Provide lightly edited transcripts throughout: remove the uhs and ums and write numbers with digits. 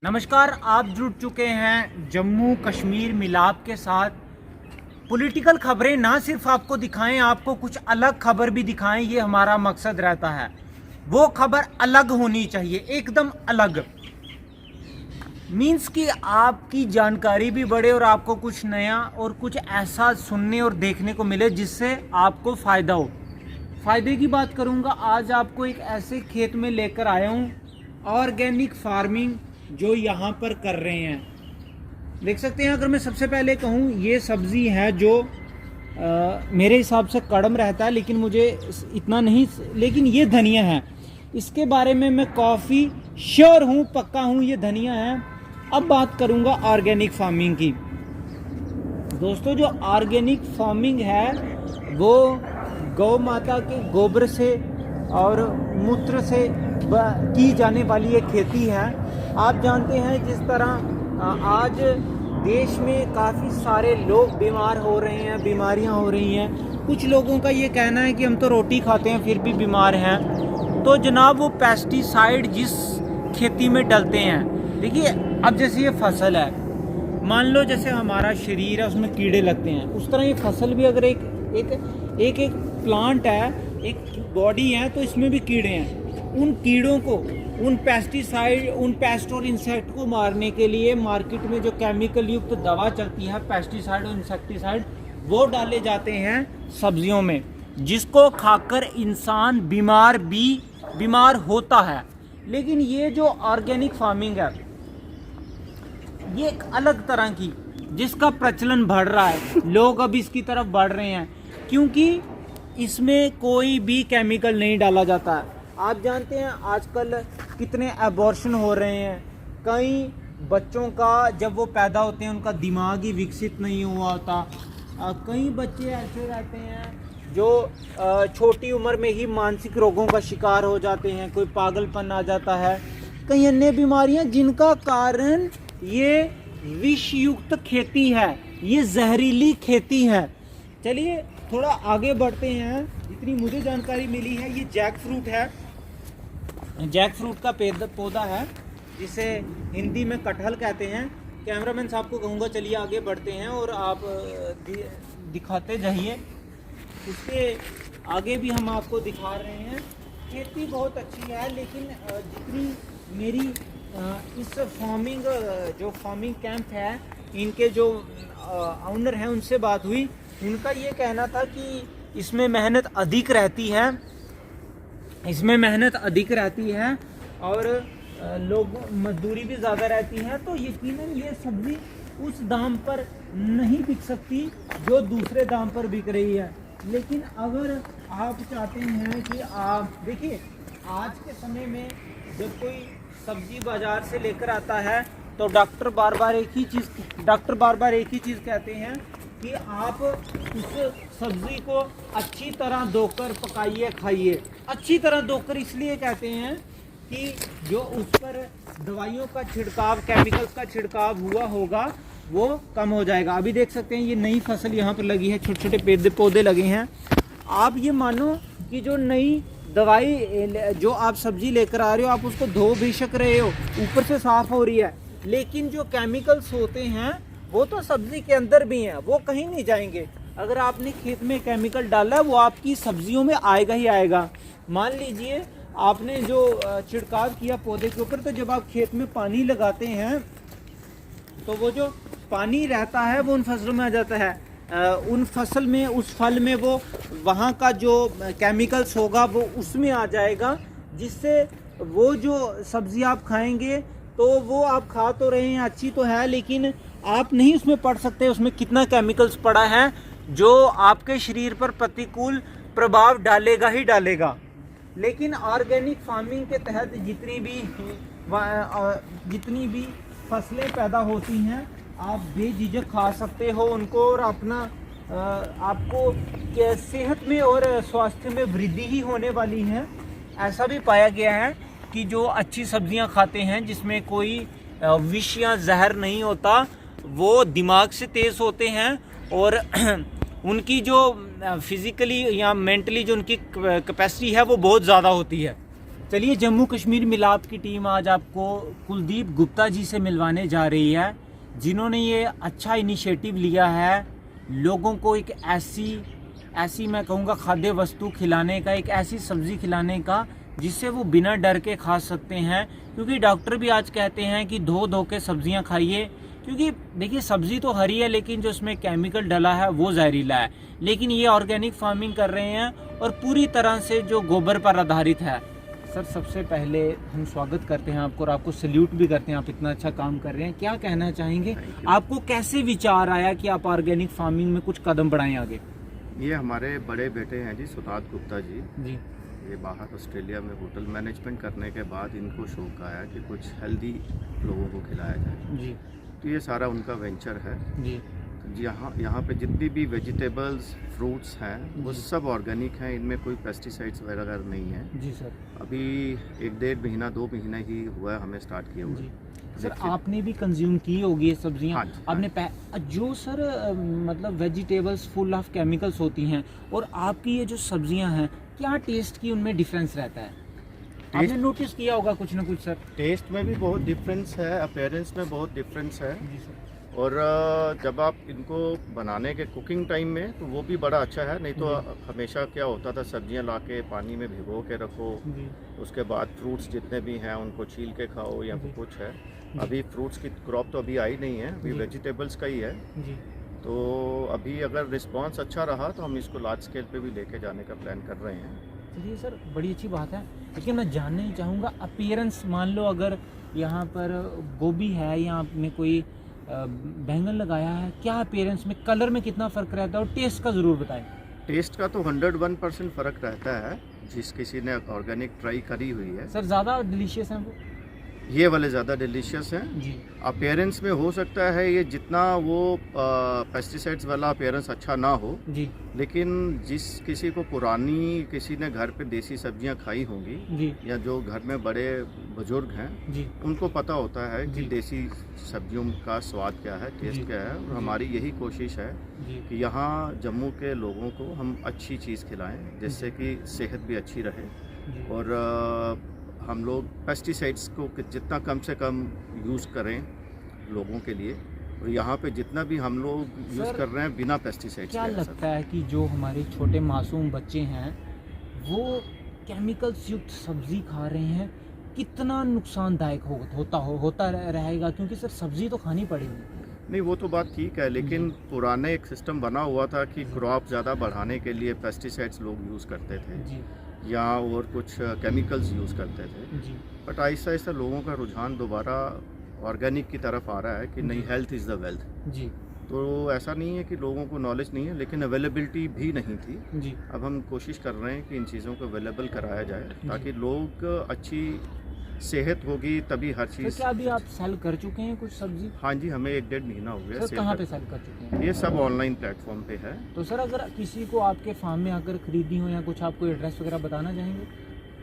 नमस्कार, आप जुड़ चुके हैं जम्मू कश्मीर मिलाप के साथ। पॉलिटिकल खबरें ना सिर्फ आपको दिखाएं, आपको कुछ अलग खबर भी दिखाएं, ये हमारा मकसद रहता है। वो खबर अलग होनी चाहिए, एकदम अलग। मीन्स कि आपकी जानकारी भी बढ़े और आपको कुछ नया और कुछ ऐसा सुनने और देखने को मिले जिससे आपको फ़ायदा हो। फ़ायदे की बात करूँगा, आज आपको एक ऐसे खेत में लेकर आया हूँ, ऑर्गेनिक फार्मिंग जो यहाँ पर कर रहे हैं। देख सकते हैं, अगर मैं सबसे पहले कहूँ, ये सब्ज़ी है जो मेरे हिसाब से कड़म रहता है, लेकिन मुझे इतना नहीं, लेकिन ये धनिया है। इसके बारे में मैं काफ़ी श्योर हूँ, पक्का हूँ, ये धनिया है। अब बात करूँगा ऑर्गेनिक फार्मिंग की। दोस्तों, जो ऑर्गेनिक फार्मिंग है वो गौ माता के गोबर से और मूत्र से की जाने वाली एक खेती है। आप जानते हैं, जिस तरह आज देश में काफ़ी सारे लोग बीमार हो रहे हैं, बीमारियां हो रही हैं। कुछ लोगों का ये कहना है कि हम तो रोटी खाते हैं फिर भी बीमार हैं। तो जनाब, वो पेस्टिसाइड जिस खेती में डलते हैं, देखिए अब जैसे ये फसल है, मान लो जैसे हमारा शरीर है उसमें कीड़े लगते हैं, उस तरह ये फसल भी अगर एक प्लांट है, एक बॉडी है, तो इसमें भी कीड़े हैं। उन कीड़ों को, उन पेस्टिसाइड, उन पेस्ट और इंसेक्ट को मारने के लिए मार्केट में जो केमिकल युक्त दवा चलती है, पेस्टिसाइड और इंसेक्टिसाइड, वो डाले जाते हैं सब्जियों में, जिसको खाकर इंसान बीमार होता है। लेकिन ये जो ऑर्गेनिक फार्मिंग है, ये एक अलग तरह की, जिसका प्रचलन बढ़ रहा है, लोग अब इसकी तरफ बढ़ रहे हैं, क्योंकि इसमें कोई भी केमिकल नहीं डाला जाता है। आप जानते हैं आजकल कितने अबॉर्शन हो रहे हैं। कई बच्चों का जब वो पैदा होते हैं उनका दिमाग ही विकसित नहीं हुआ होता। कई बच्चे ऐसे रहते हैं जो छोटी उम्र में ही मानसिक रोगों का शिकार हो जाते हैं, कोई पागलपन आ जाता है, कई अन्य बीमारियां, जिनका कारण ये विषयुक्त खेती है, ये जहरीली खेती है। चलिए थोड़ा आगे बढ़ते हैं। जितनी मुझे जानकारी मिली है, ये जैक फ्रूट है, जैक फ्रूट का पौधा है, जिसे हिंदी में कटहल कहते हैं। कैमरामैन साहब को कहूँगा, चलिए आगे बढ़ते हैं और आप दिखाते जाइए। इसके आगे भी हम आपको दिखा रहे हैं। खेती बहुत अच्छी है, लेकिन जितनी मेरी इस फार्मिंग कैंप है, इनके जो ऑनर हैं उनसे बात हुई, उनका ये कहना था कि इसमें मेहनत अधिक रहती है, और लोग मजदूरी भी ज़्यादा रहती है। तो यकीनन ये सब्ज़ी उस दाम पर नहीं बिक सकती जो दूसरे दाम पर बिक रही है। लेकिन अगर आप चाहते हैं कि आप देखिए, आज के समय में जब कोई सब्ज़ी बाज़ार से लेकर आता है, तो डॉक्टर बार बार एक ही चीज़ कहते हैं कि आप उस सब्ज़ी को अच्छी तरह धोकर पकाइए, खाइए। अच्छी तरह धोकर इसलिए कहते हैं कि जो उस पर दवाइयों का छिड़काव, केमिकल्स का छिड़काव हुआ होगा, वो कम हो जाएगा। अभी देख सकते हैं, ये नई फसल यहाँ पर लगी है, छोटे छोटे पौधे लगे हैं। आप ये मानो कि जो नई दवाई, जो आप सब्ज़ी लेकर आ रहे हो, आप उसको धो बेशक रहे हो, ऊपर से साफ़ हो रही है, लेकिन जो केमिकल्स होते हैं वो तो सब्ज़ी के अंदर भी हैं, वो कहीं नहीं जाएंगे। अगर आपने खेत में केमिकल डाला है, वो आपकी सब्जियों में आएगा ही आएगा। मान लीजिए आपने जो छिड़काव किया पौधे के ऊपर, तो जब आप खेत में पानी लगाते हैं, तो वो जो पानी रहता है वो उन फसलों में आ जाता है, उन फसल में, उस फल में, वो वहाँ का जो केमिकल्स होगा वो उसमें आ जाएगा, जिससे वो जो सब्ज़ी आप खाएंगे, तो वो आप खा तो रहे हैं, अच्छी तो है, लेकिन आप नहीं उसमें पढ़ सकते उसमें कितना केमिकल्स पड़ा है, जो आपके शरीर पर प्रतिकूल प्रभाव डालेगा ही डालेगा। लेकिन ऑर्गेनिक फार्मिंग के तहत जितनी भी फसलें पैदा होती हैं, आप बेझिझक खा सकते हो उनको, और अपना आपको सेहत में और स्वास्थ्य में वृद्धि ही होने वाली है। ऐसा भी पाया गया है कि जो अच्छी सब्जियां खाते हैं, जिसमें कोई विष या जहर नहीं होता, वो दिमाग से तेज़ होते हैं, और उनकी जो फिज़िकली या मेंटली जो उनकी कैपेसिटी है वो बहुत ज़्यादा होती है। चलिए, जम्मू कश्मीर मिलाप की टीम आज आपको कुलदीप गुप्ता जी से मिलवाने जा रही है, जिन्होंने ये अच्छा इनिशिएटिव लिया है लोगों को एक ऐसी मैं कहूँगा खाद्य वस्तु खिलाने का, एक ऐसी सब्ज़ी खिलाने का जिससे वो बिना डर के खा सकते हैं। क्योंकि डॉक्टर भी आज कहते हैं कि धो के सब्जियां खाइए, क्योंकि देखिए सब्जी तो हरी है लेकिन जो उसमें केमिकल डला है वो जहरीला है। लेकिन ये ऑर्गेनिक फार्मिंग कर रहे हैं और पूरी तरह से जो गोबर पर आधारित है। सर, सबसे पहले हम स्वागत करते हैं आपको और आपको सल्यूट भी करते हैं, आप इतना अच्छा काम कर रहे हैं। क्या कहना चाहेंगे, आपको कैसे विचार आया कि आप ऑर्गेनिक फार्मिंग में कुछ कदम बढ़ाएं आगे? ये हमारे बड़े बेटे हैं जी, सुधात गुप्ता जी। ये बाहर ऑस्ट्रेलिया में होटल मैनेजमेंट करने के बाद इनको शौक आया कि कुछ हेल्दी लोगों को खिलाया जाए जी। तो ये सारा उनका वेंचर है जी। तो यहाँ पे जितनी भी वेजिटेबल्स फ्रूट्स हैं वो सब ऑर्गेनिक हैं, इनमें कोई पेस्टिसाइड्स वगैरह नहीं है जी सर। अभी 1-1.5 महीना 2 महीना ही हुआ है हमें स्टार्ट किया हुआ। सर, आपने भी कंज्यूम की होगी ये सब्जियां? हाँ, आपने जो सर मतलब वेजिटेबल्स फुल ऑफ केमिकल्स होती हैं और आपकी ये जो सब्जियां हैं, क्या टेस्ट की उनमें डिफरेंस रहता है? आपने नोटिस किया होगा कुछ ना कुछ सर? टेस्ट में भी बहुत डिफरेंस है, अपीयरेंस में बहुत डिफरेंस है जी सर। और जब आप इनको बनाने के कुकिंग टाइम में तो वो भी बड़ा अच्छा है। नहीं तो हमेशा क्या होता था, सब्जियां लाके पानी में भिगो के रखो, उसके बाद फ्रूट्स जितने भी हैं उनको छील के खाओ या कुछ है। अभी फ्रूट्स की क्रॉप तो अभी आई नहीं है, अभी वेजिटेबल्स का ही है जी। तो अभी अगर रिस्पांस अच्छा रहा तो हम इसको लार्ज स्केल पे भी लेके जाने का प्लान कर रहे हैं। चलिए सर, बड़ी अच्छी बात है। लेकिन मैं जानना ही चाहूँगा अपीयरेंस, मान लो अगर यहाँ पर गोभी है या आपने कोई बैंगन लगाया है, क्या अपीयरेंस में, कलर में कितना फ़र्क रहता है? और टेस्ट का ज़रूर बताएं। टेस्ट का तो 101% फ़र्क रहता है, जिस किसी ने ऑर्गेनिक ट्राई करी हुई है। सर, ज़्यादा डिलीशियस है वो? ये वाले ज़्यादा डिलीशियस हैं जी। अपीयरेंस में हो सकता है ये जितना वो पेस्टिसाइड्स वाला अपीयरेंस अच्छा ना हो जी, लेकिन जिस किसी को पुरानी किसी ने घर पे देसी सब्जियां खाई होंगी जी, या जो घर में बड़े बुजुर्ग हैं जी, उनको पता होता है कि देसी सब्जियों का स्वाद क्या है, टेस्ट क्या है। और हमारी यही कोशिश है कि यहाँ जम्मू के लोगों को हम अच्छी चीज़ खिलाएँ जिससे कि सेहत भी अच्छी रहे। और हम लोग पेस्टिसाइड्स को जितना कम से कम यूज़ करें लोगों के लिए, और यहाँ पे जितना भी हम लोग यूज़ कर रहे हैं बिना पेस्टिसाइड्स। क्या लगता है कि जो हमारे छोटे मासूम बच्चे हैं वो केमिकल्स युक्त सब्ज़ी खा रहे हैं, कितना नुकसानदायक होता रहेगा? क्योंकि सर सब्ज़ी तो खानी पड़ेगी। नहीं, वो तो बात ठीक है, लेकिन पुराने एक सिस्टम बना हुआ था कि क्रॉप ज़्यादा बढ़ाने के लिए पेस्टिसाइड्स लोग यूज़ करते थे जी, या और कुछ केमिकल्स यूज़ करते थे जी। बट आहिस्ता आहिस्ता लोगों का रुझान दोबारा ऑर्गेनिक की तरफ आ रहा है कि नहीं, हेल्थ इज़ द वेल्थ जी। तो ऐसा नहीं है कि लोगों को नॉलेज नहीं है, लेकिन अवेलेबिलिटी भी नहीं थी जी। अब हम कोशिश कर रहे हैं कि इन चीज़ों को अवेलेबल कराया जाए ताकि लोग अच्छी सेहत होगी तभी हर चीज़। क्या अभी आप सेल कर चुके हैं कुछ सब्जी? हाँ जी, हमें 1-1.5 महीना हो गया। सर, कहाँ पे सेल कर चुके हैं? ये सब ऑनलाइन प्लेटफॉर्म पे है। तो सर, अगर किसी को आपके फार्म में आकर खरीदनी हो या कुछ, आपको एड्रेस वगैरह बताना चाहेंगे?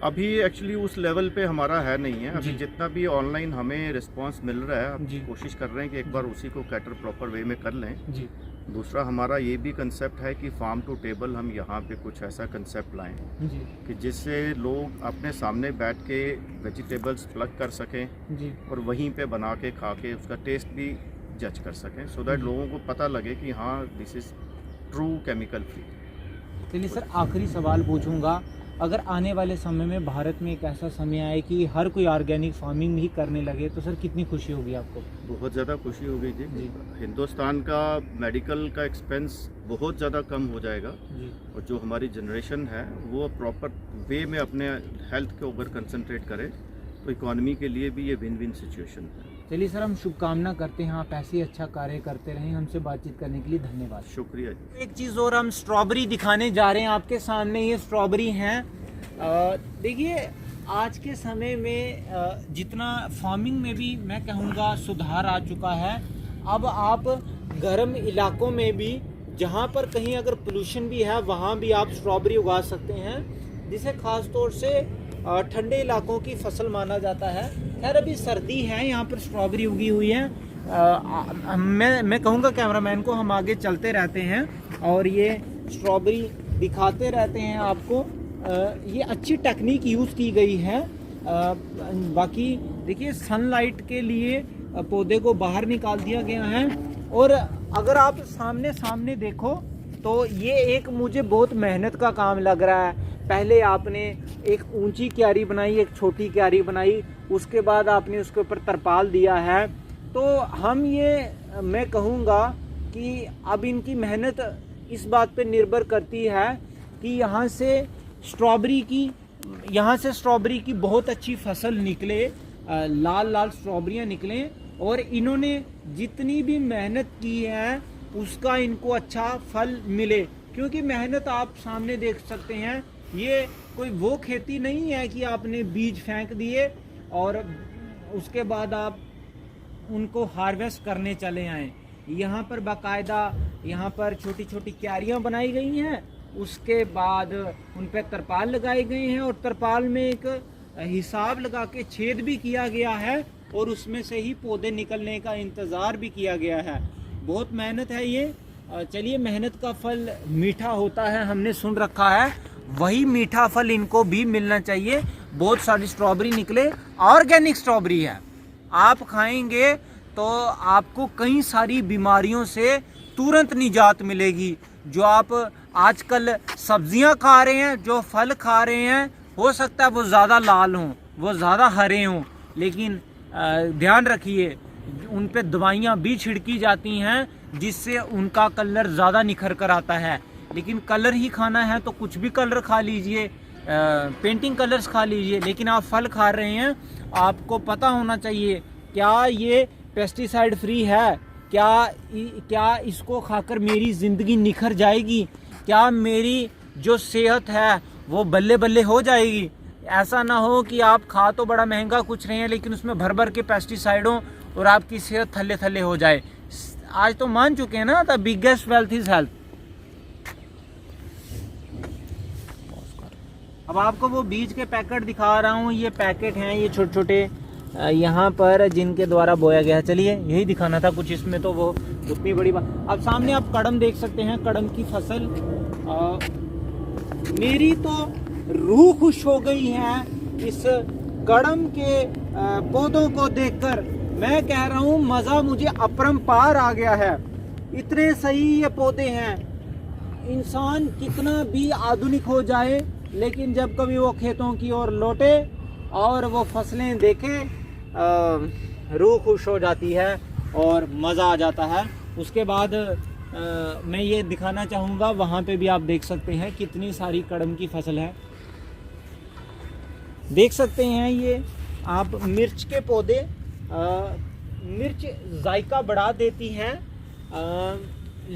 अभी एक्चुअली उस लेवल पे हमारा है नहीं है अभी। जितना भी ऑनलाइन हमें रिस्पांस मिल रहा है, हम कोशिश कर रहे हैं कि एक बार उसी को कैटर प्रॉपर वे में कर लें जी। दूसरा हमारा ये भी कंसेप्ट है कि फार्म टू टेबल हम यहाँ पे कुछ ऐसा कंसेप्ट लाएं जी, कि जिससे लोग अपने सामने बैठ के वेजिटेबल्स प्लग कर सकें जी, और वहीं पे बना के खा के उसका टेस्ट भी जज कर सकें, सो दैट लोगों को पता लगे कि हाँ, this is true chemical free. चलिए सर, आखिरी सवाल पूछूंगा, अगर आने वाले समय में भारत में एक ऐसा समय आए कि हर कोई ऑर्गेनिक फार्मिंग ही करने लगे तो सर कितनी खुशी होगी आपको? बहुत ज़्यादा खुशी होगी जी। हिंदुस्तान का मेडिकल का एक्सपेंस बहुत ज़्यादा कम हो जाएगा जी, और जो हमारी जनरेशन है वो प्रॉपर वे में अपने हेल्थ के ऊपर कंसंट्रेट करे तो इकॉनमी के लिए भी ये विन विन सिचुएशन है। चलिए सर, हम शुभकामना करते हैं आप ऐसे ही अच्छा कार्य करते रहें। हमसे बातचीत करने के लिए धन्यवाद। शुक्रिया जी। एक चीज़ और, हम स्ट्रॉबेरी दिखाने जा रहे हैं आपके सामने। ये स्ट्रॉबेरी हैं, देखिए आज के समय में जितना फार्मिंग में भी मैं कहूँगा सुधार आ चुका है। अब आप गर्म इलाकों में भी, जहाँ पर कहीं अगर पोल्यूशन भी है, वहाँ भी आप स्ट्रॉबेरी उगा सकते हैं, जिसे ख़ास तौर से ठंडे इलाकों की फसल माना जाता है। खैर अभी सर्दी है, यहाँ पर स्ट्रॉबेरी उगी हुई है। मैं कहूँगा कैमरामैन को, हम आगे चलते रहते हैं और ये स्ट्रॉबेरी दिखाते रहते हैं आपको। ये अच्छी टेक्निक यूज़ की गई है बाकी देखिए सनलाइट के लिए पौधे को बाहर निकाल दिया गया है। और अगर आप सामने देखो तो ये एक मुझे बहुत मेहनत का काम लग रहा है। पहले आपने एक ऊंची क्यारी बनाई, एक छोटी क्यारी बनाई, उसके बाद आपने उसके ऊपर तरपाल दिया है। तो मैं कहूँगा कि अब इनकी मेहनत इस बात पे निर्भर करती है कि यहाँ से स्ट्रॉबेरी की बहुत अच्छी फसल निकले, लाल स्ट्रॉबेरियाँ निकलें, और इन्होंने जितनी भी मेहनत की है उसका इनको अच्छा फल मिले। क्योंकि मेहनत आप सामने देख सकते हैं, ये कोई वो खेती नहीं है कि आपने बीज फेंक दिए और उसके बाद आप उनको हार्वेस्ट करने चले आए। यहाँ पर बाकायदा यहाँ पर छोटी छोटी क्यारियाँ बनाई गई हैं, उसके बाद उन पर तरपाल लगाए गए हैं, और तरपाल में एक हिसाब लगा के छेद भी किया गया है, और उसमें से ही पौधे निकलने का इंतज़ार भी किया गया है। बहुत मेहनत है ये। चलिए, मेहनत का फल मीठा होता है, हमने सुन रखा है, वही मीठा फल इनको भी मिलना चाहिए। बहुत सारी स्ट्रॉबेरी निकले, ऑर्गेनिक स्ट्रॉबेरी है, आप खाएंगे तो आपको कई सारी बीमारियों से तुरंत निजात मिलेगी। जो आप आजकल सब्जियां खा रहे हैं, जो फल खा रहे हैं, हो सकता है वो ज़्यादा लाल हों, वो ज़्यादा हरे हों, लेकिन ध्यान रखिए उन पे दवाइयाँ भी छिड़की जाती हैं जिससे उनका कलर ज़्यादा निखर कर आता है। लेकिन कलर ही खाना है तो कुछ भी कलर खा लीजिए, पेंटिंग कलर्स खा लीजिए, लेकिन आप फल खा रहे हैं, आपको पता होना चाहिए क्या ये पेस्टिसाइड फ्री है, क्या इसको खाकर मेरी ज़िंदगी निखर जाएगी, क्या मेरी जो सेहत है वो बल्ले बल्ले हो जाएगी। ऐसा ना हो कि आप खा तो बड़ा महंगा कुछ रहे हैं लेकिन उसमें भर भर के पेस्टिसाइड हो और आपकी सेहत थल्ले थल्ले हो जाए। आज तो मान चुके हैं ना, the biggest wealth is health. अब आपको वो बीज के पैकेट दिखा रहा हूँ, ये पैकेट हैं, ये छोटे छोटे यहाँ पर जिनके द्वारा बोया गया है। चलिए, यही दिखाना था कुछ, इसमें तो वो उतनी बड़ी बात। अब सामने आप कड़म देख सकते हैं, कड़म की फसल। मेरी तो रूह खुश हो गई है इस कड़म के पौधों को देखकर। मैं कह रहा हूँ मज़ा मुझे अपरंपार आ गया है, इतने सही ये पौधे हैं। इंसान कितना भी आधुनिक हो जाए, लेकिन जब कभी वो खेतों की ओर लौटे और वो फसलें देखे, रूह खुश हो जाती है और मज़ा आ जाता है। उसके बाद मैं ये दिखाना चाहूँगा, वहाँ पे भी आप देख सकते हैं कितनी सारी कड़म की फसल है। देख सकते हैं ये आप मिर्च के पौधे। मिर्च जायका बढ़ा देती हैं।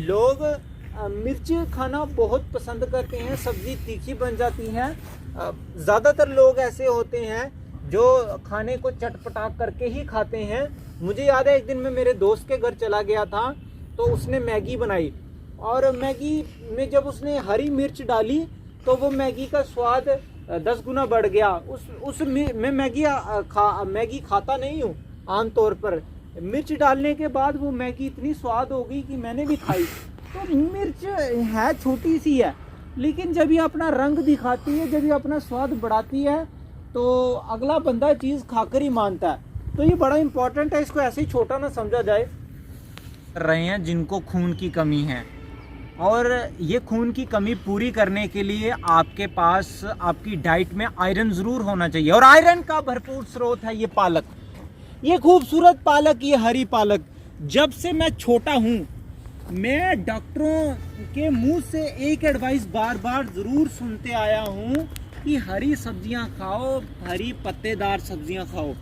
लोग मिर्च खाना बहुत पसंद करते हैं, सब्ज़ी तीखी बन जाती है। ज़्यादातर लोग ऐसे होते हैं जो खाने को चटपटा करके ही खाते हैं। मुझे याद है एक दिन मैं मेरे दोस्त के घर चला गया था, तो उसने मैगी बनाई, और मैगी में जब उसने हरी मिर्च डाली तो वो मैगी का स्वाद 10 गुना बढ़ गया। मैं मैगी खाता नहीं हूँ आम तौर पर, मिर्च डालने के बाद वो मैगी इतनी स्वाद हो गई कि मैंने भी खाई। तो मिर्च है छोटी सी है, लेकिन जब ये अपना रंग दिखाती है, जब ये अपना स्वाद बढ़ाती है, तो अगला बंदा चीज़ खाकर ही मानता है। तो ये बड़ा इम्पोर्टेंट है, इसको ऐसे ही छोटा ना समझा जाए। रहे हैं जिनको खून की कमी है, और ये खून की कमी पूरी करने के लिए आपके पास आपकी डाइट में आयरन ज़रूर होना चाहिए, और आयरन का भरपूर स्रोत है ये पालक, ये खूबसूरत पालक, ये हरी पालक। जब से मैं छोटा हूँ, मैं डॉक्टरों के मुंह से एक एडवाइस बार बार ज़रूर सुनते आया हूँ कि हरी सब्जियाँ खाओ, हरी पत्तेदार सब्जियाँ खाओ।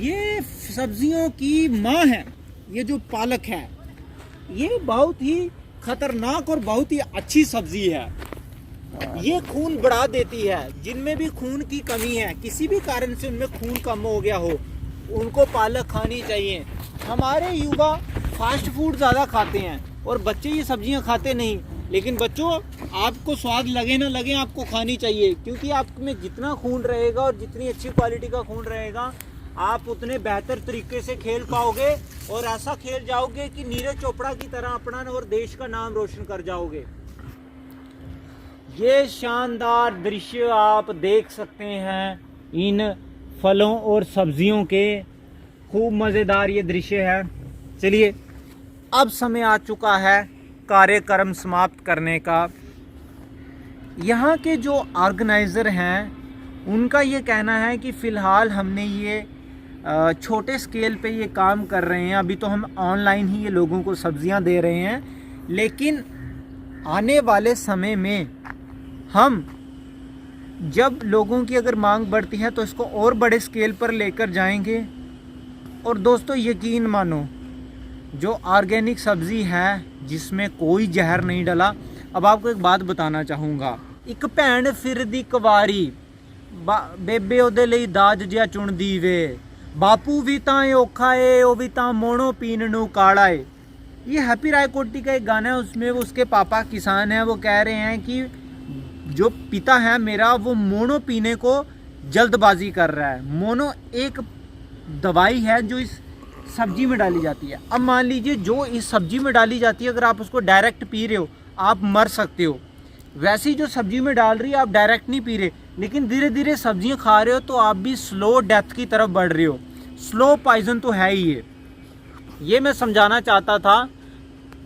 ये सब्जियों की माँ है, ये जो पालक है, ये बहुत ही खतरनाक और बहुत ही अच्छी सब्जी है। ये खून बढ़ा देती है। जिनमें भी खून की कमी है, किसी भी कारण से उनमें खून कम हो गया हो, उनको पालक खानी चाहिए। हमारे युवा फास्ट फूड ज़्यादा खाते हैं और बच्चे ये सब्जियां खाते नहीं। लेकिन बच्चों, आपको स्वाद लगे ना लगे, आपको खानी चाहिए, क्योंकि आप में जितना खून रहेगा और जितनी अच्छी क्वालिटी का खून रहेगा, आप उतने बेहतर तरीके से खेल पाओगे, और ऐसा खेल जाओगे कि नीरज चोपड़ा की तरह अपना और देश का नाम रोशन कर जाओगे। ये शानदार दृश्य आप देख सकते हैं इन फलों और सब्जियों के। खूब मज़ेदार ये दृश्य है। चलिए अब समय आ चुका है कार्यक्रम समाप्त करने का। यहाँ के जो ऑर्गेनाइज़र हैं उनका ये कहना है कि फ़िलहाल हमने ये छोटे स्केल पे ये काम कर रहे हैं, अभी तो हम ऑनलाइन ही ये लोगों को सब्जियां दे रहे हैं, लेकिन आने वाले समय में हम जब लोगों की अगर मांग बढ़ती है तो इसको और बड़े स्केल पर लेकर जाएंगे। और दोस्तों यकीन मानो, जो ऑर्गेनिक सब्ज़ी है जिसमें कोई जहर नहीं डला। अब आपको एक बात बताना चाहूँगा, एक भैन फिरदी कुवारी बेबे ਉਹਦੇ ਲਈ ਦਾਜ ਜਿਹਾ ਚੁਣਦੀ ਵੇ, बापू भी ਤਾਂ ਔਖਾ ਏ ਉਹ भी ਤਾਂ ਮੋਣੋ ਪੀਣ ਨੂੰ ਕਾਲਾ ਏ। ये हैप्पी राय कोटी का एक गाना है, उसमें वो उसके पापा किसान हैं, वो कह रहे हैं कि जो पिता है मेरा वो मोनो पीने को जल्दबाजी कर रहा है। मोनो एक दवाई है जो इस सब्जी में डाली जाती है। अब मान लीजिए जो इस सब्जी में डाली जाती है, अगर आप उसको डायरेक्ट पी रहे हो आप मर सकते हो। वैसी जो सब्जी में डाल रही है आप डायरेक्ट नहीं पी रहे, लेकिन धीरे धीरे सब्जियां खा रहे हो तो आप भी स्लो डेथ की तरफ बढ़ रहे हो। स्लो पॉइजन तो है ही ये मैं समझाना चाहता था।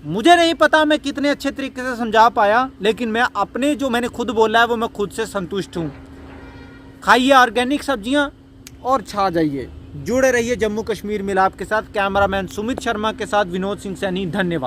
मुझे नहीं पता मैं कितने अच्छे तरीके से समझा पाया, लेकिन मैं अपने जो मैंने खुद बोला है वो मैं खुद से संतुष्ट हूँ। खाइए ऑर्गेनिक सब्जियां और छा जाइए। जुड़े रहिए जम्मू कश्मीर मिलाप के साथ। कैमरामैन सुमित शर्मा के साथ विनोद सिंह सैनी, धन्यवाद।